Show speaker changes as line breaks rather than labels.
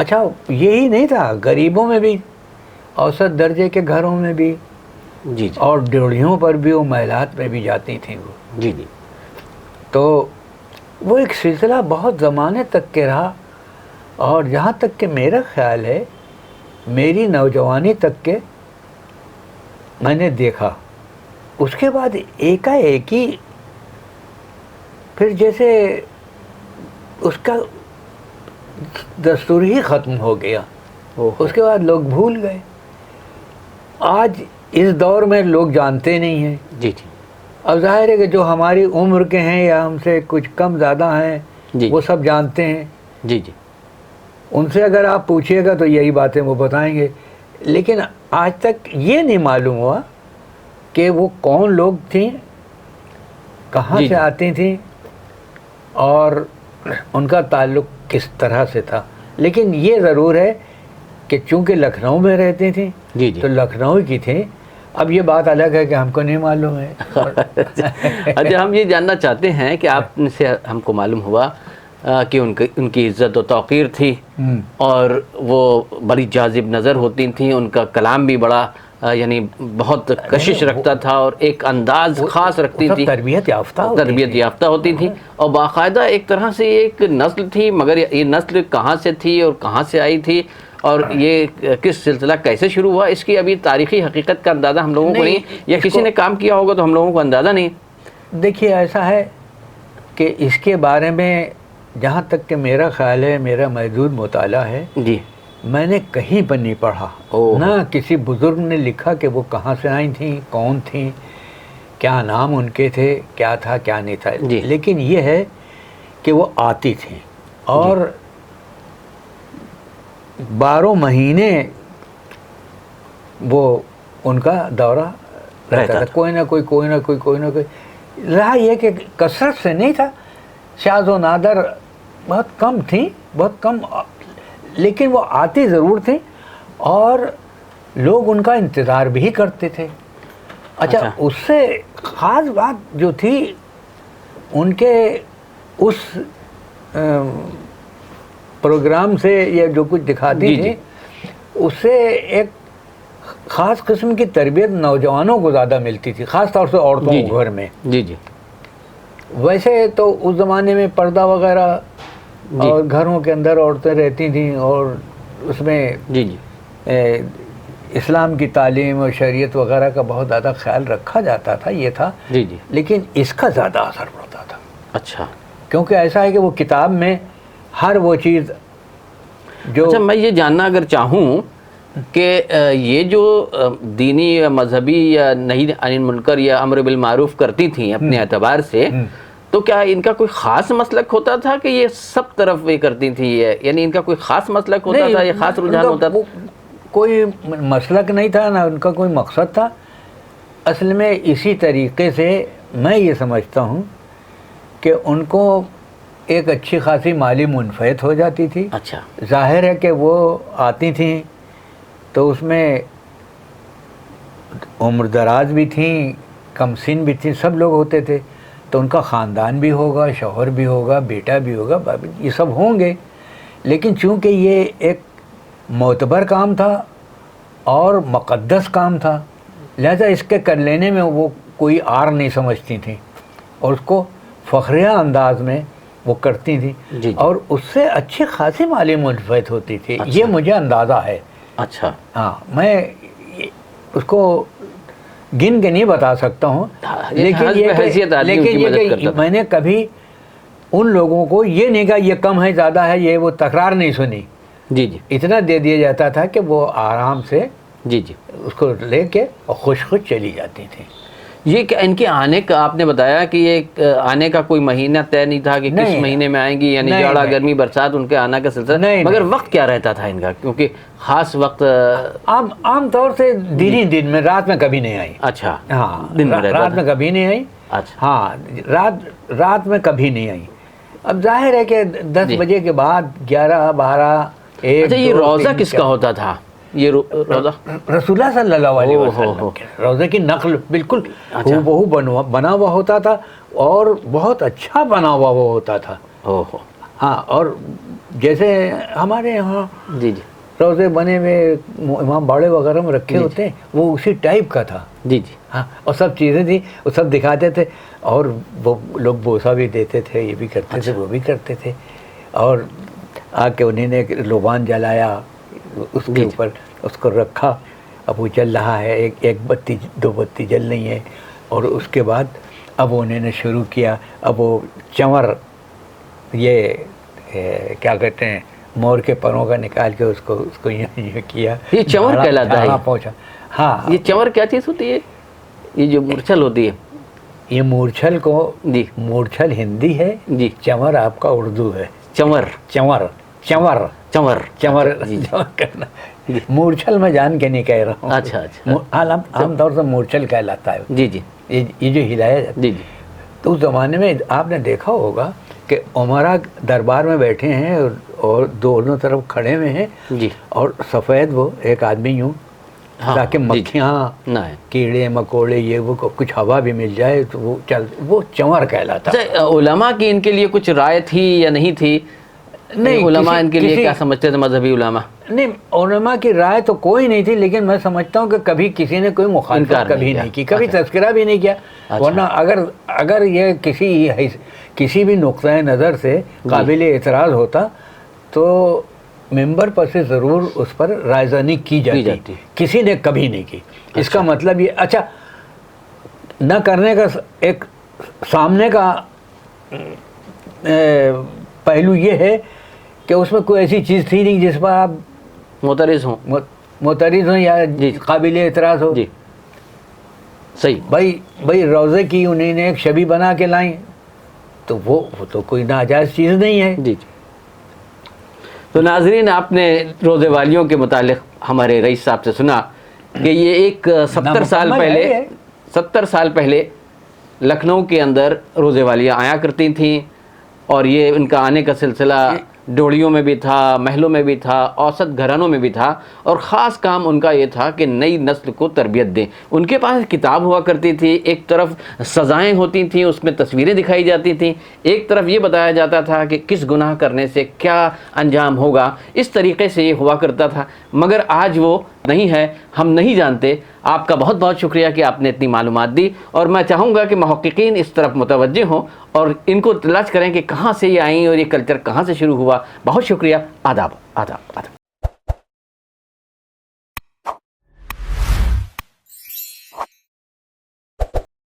اچھا یہی نہیں تھا، غریبوں میں بھی، اوسط درجے کے گھروں میں بھی،
جی جی
اور ڈیوڑیوں پر بھی وہ محلات میں بھی جاتی تھیں وہ.
جی جی
تو وہ ایک سلسلہ بہت زمانے تک کے رہا، اور جہاں تک کہ میرا خیال ہے میری نوجوانی تک کے میں نے دیکھا. اس کے بعد ایک ہی پھر جیسے اس کا دستور ہی ختم ہو گیا. اس کے بعد لوگ بھول گئے. آج اس دور میں لوگ جانتے نہیں ہیں.
جی جی
اب ظاہر ہے کہ جو ہماری عمر کے ہیں یا ہم سے کچھ کم زیادہ ہیں
جی
وہ سب جانتے ہیں.
جی جی
ان سے اگر آپ پوچھیے گا تو یہی باتیں وہ بتائیں گے. لیکن آج تک یہ نہیں معلوم ہوا کہ وہ کون لوگ تھیں، کہاں
جی
سے
جی
آتی تھیں، اور ان کا تعلق کس طرح سے تھا. لیکن یہ ضرور ہے کہ چونکہ لکھنؤ میں رہتی تھیں
جی جی
تو لکھنؤ کی تھیں. اب یہ بات الگ ہے کہ ہم کو نہیں معلوم ہے.
اچھا، ہم یہ جاننا چاہتے ہیں کہ آپ سے ہم کو معلوم ہوا کہ ان کی عزت و توقیر تھی، اور وہ بڑی جاذب نظر ہوتی تھیں. ان کا کلام بھی بڑا یعنی بہت کشش رکھتا تھا، اور ایک انداز خاص رکھتی تھی.
تربیت یافتہ
ہوتی تھی، اور باقاعدہ ایک طرح سے ایک نسل تھی. مگر یہ نسل کہاں سے تھی اور کہاں سے آئی تھی، اور یہ کس سلسلہ کیسے شروع ہوا، اس کی ابھی تاریخی حقیقت کا اندازہ ہم لوگوں کو نہیں، یا کسی نے کام کیا ہوگا تو ہم لوگوں کو اندازہ نہیں.
دیکھیے ایسا ہے کہ اس کے بارے میں جہاں تک کہ میرا خیال ہے، میرا محدود مطالعہ ہے،
جی
میں نے کہیں پر نہیں پڑھا، نہ کسی بزرگ نے لکھا کہ وہ کہاں سے آئی تھیں، کون تھیں، کیا نام ان کے تھے، کیا تھا کیا نہیں تھا.
جی.
لیکن یہ ہے کہ وہ آتی تھیں، اور 12 مہینے وہ ان کا دورہ رہتا تھا. کوئی نہ کوئی رہا. یہ کہ کثرت سے نہیں تھا، شاذ و نادر بہت کم تھیں، بہت کم، لیکن وہ آتی ضرور تھیں، اور لوگ ان کا انتظار بھی کرتے تھے. اچھا، اس سے خاص بات جو تھی ان کے اس پروگرام سے، یا جو کچھ دکھاتی تھی، اس سے ایک خاص قسم کی تربیت نوجوانوں کو زیادہ ملتی تھی، خاص طور سے عورتوں کو گھر میں.
جی جی
ویسے تو اس زمانے میں پردہ وغیرہ اور گھروں کے اندر عورتیں رہتی تھیں، اور اس میں
جی جی
اسلام کی تعلیم اور شریعت وغیرہ کا بہت زیادہ خیال رکھا جاتا تھا. یہ تھا.
جی جی
لیکن اس کا زیادہ اثر پڑتا تھا.
اچھا،
کیونکہ ایسا ہے کہ وہ کتاب میں ہر وہ چیز جو...
اچھا، میں یہ جاننا اگر چاہوں کہ یہ جو دینی یا مذہبی یا نہی عن المنکر یا امر بالمعروف کرتی تھیں اپنے اعتبار سے، تو کیا ان کا کوئی خاص مسلک ہوتا تھا کہ یہ سب طرف یہ کرتی تھیں؟ یعنی ان کا کوئی خاص مسلک ہوتا تھا یا خاص رجحان ہوتا تھا؟
کوئی مسلک نہیں تھا، نہ ان کا کوئی مقصد تھا. اصل میں اسی طریقے سے میں یہ سمجھتا ہوں کہ ان کو ایک اچھی خاصی مالی منفعت ہو جاتی تھی.
اچھا،
ظاہر ہے کہ وہ آتی تھیں تو اس میں عمر دراز بھی تھیں، کم سن بھی تھیں، سب لوگ ہوتے تھے. تو ان کا خاندان بھی ہوگا، شوہر بھی ہوگا، بیٹا بھی ہوگا، یہ سب ہوں گے. لیکن چونکہ یہ ایک معتبر کام تھا اور مقدس کام تھا، لہذا اس کے کر لینے میں وہ کوئی آر نہیں سمجھتی تھیں، اور اس کو فخریہ انداز میں وہ کرتی تھیں.
جی.
اور اس سے اچھی خاصی مالی منفعت ہوتی تھی. یہ مجھے اندازہ ہے.
اچھا،
ہاں، میں اس کو گن کے نہیں بتا سکتا ہوں، لیکن یہ میں نے کبھی ان لوگوں کو یہ نہیں کہا یہ کم ہے زیادہ ہے، یہ وہ تکرار نہیں سنی.
جی جی
اتنا دے دیا جاتا تھا کہ وہ آرام سے
جی جی
اس کو لے کے اور خوش چلی جاتی تھیں.
یہ کہ ان کے آنے کا آپ نے بتایا کہ یہ آنے کا کوئی مہینہ طے نہیں تھا کہ کس مہینے میں آئیں گی، یعنی جاڑا گرمی برسات ان کے آنا کا سلسلہ. مگر وقت کیا رہتا تھا ان کا؟ کیونکہ خاص وقت
عام طور سے دن میں، رات میں کبھی نہیں آئی.
اچھا،
ہاں، رات میں کبھی نہیں آئی.
اچھا،
ہاں، رات میں کبھی نہیں آئی. اب ظاہر ہے کہ 10 بجے کے بعد 11 12 1.
اچھا، یہ روزہ کس کا ہوتا تھا؟ یہ روزہ
رسول اللہ صلی اللہ علیہ وسلم کے روزے کی نقل بالکل بہو بنا ہوا ہوتا تھا، اور بہت اچھا بنا ہوا وہ ہوتا تھا. ہاں، اور جیسے ہمارے یہاں
جی جی
روزے بنے ہوئے امام باڑے وغیرہ میں رکھے ہوتے ہیں، وہ اسی ٹائپ کا تھا.
جی جی
ہاں، اور سب چیزیں تھیں، وہ سب دکھاتے تھے، اور وہ لوگ بوسہ بھی دیتے تھے، یہ بھی کرتے تھے، وہ بھی کرتے تھے. اور آ کے انہیں نے لوبان جلایا اس کے اوپر، اس کو رکھا، اب وہ جل رہا ہے، ایک بتی دو بتی جل رہی ہے. اور اس کے بعد اب انہوں نے شروع کیا، اب وہ چنور، یہ کیا کہتے ہیں، مور کے پروں کا نکال کے اس کو یہ کیا.
یہ چنور کہلاتا ہے؟
پہنچا. ہاں،
یہ چنور کیا چیز ہوتی ہے؟ یہ جو مورچھل ہوتی ہے؟
یہ مورچھل کو،
جی
مورچھل ہندی ہے
جی،
چنور آپ کا اردو ہے.
چنور
چنور چنور
چنور
چنور
جی جی
چنور کرنا. مورچھل میں جان کے نہیں کہہ رہا ہوں.
اچھا اچھا
عام طور سے مورچھل کہلاتا ہے.
جی جی
یہ جو ہلایا جاتا ہے.
جی جی
تو اس زمانے میں آپ نے دیکھا ہوگا کہ عمرا دربار میں بیٹھے ہیں اور دونوں طرف کھڑے ہوئے ہیں،
جی
اور سفید وہ ایک آدمی یوں،
ہاں،
تاکہ
جی،
مکھیاں
نہ ہے.
کیڑے مکوڑے یہ وہ کچھ ہوا بھی مل جائے تو وہ چنور کہلاتا.
اچھا، علماء کی ان کے لیے کچھ رائے تھی یا نہیں تھی؟
نہیں،
علماء ان کے لیے
کسی-
کیا سمجھتے تھے، مذہبی علماء؟
نہیں، علماء کی رائے تو کوئی نہیں تھی، لیکن میں سمجھتا ہوں کہ کبھی کسی نے کوئی
انکار
مخالفت
نہیں
کبھی
کیا.
نہیں کی، کبھی
اچھا.
تذکرہ بھی نہیں کیا.
اچھا.
ورنہ اگر یہ کسی بھی نقطۂ نظر سے قابل اعتراض ہوتا تو ممبر پر سے ضرور اس پر رائزنی کی جاتی. کسی نے کبھی نہیں کی. اس کا مطلب یہ، اچھا، نہ کرنے کا ایک سامنے کا پہلو یہ ہے کہ اس میں کوئی ایسی چیز تھی نہیں جس پر آپ
معترض ہوں.
معترض ہوں یا قابل اعتراض ہو.
جی صحیح.
بھائی روزے کی انہیں نے ایک شبی بنا کے لائیں تو وہ تو کوئی ناجائز چیز نہیں ہے.
جی جی. تو ناظرین، آپ نے روزے والیوں کے متعلق ہمارے رئیس صاحب سے سنا کہ یہ ایک 70 سال پہلے لکھنؤ کے اندر روزے والیاں آیا کرتی تھیں، اور یہ ان کا آنے کا سلسلہ ڈوڑیوں میں بھی تھا، محلوں میں بھی تھا، اوسط گھرانوں میں بھی تھا، اور خاص کام ان کا یہ تھا کہ نئی نسل کو تربیت دیں. ان کے پاس کتاب ہوا کرتی تھی، ایک طرف سزائیں ہوتی تھیں، اس میں تصویریں دکھائی جاتی تھیں، ایک طرف یہ بتایا جاتا تھا کہ کس گناہ کرنے سے کیا انجام ہوگا. اس طریقے سے یہ ہوا کرتا تھا، مگر آج وہ نہیں ہے، ہم نہیں جانتے. آپ کا بہت بہت شکریہ کہ آپ نے اتنی معلومات دی، اور میں چاہوں گا کہ محققین اس طرف متوجہ ہوں اور ان کو تلاش کریں کہ کہاں سے یہ آئیں اور یہ کلچر کہاں سے شروع ہوا. بہت شکریہ. آداب آداب آداب.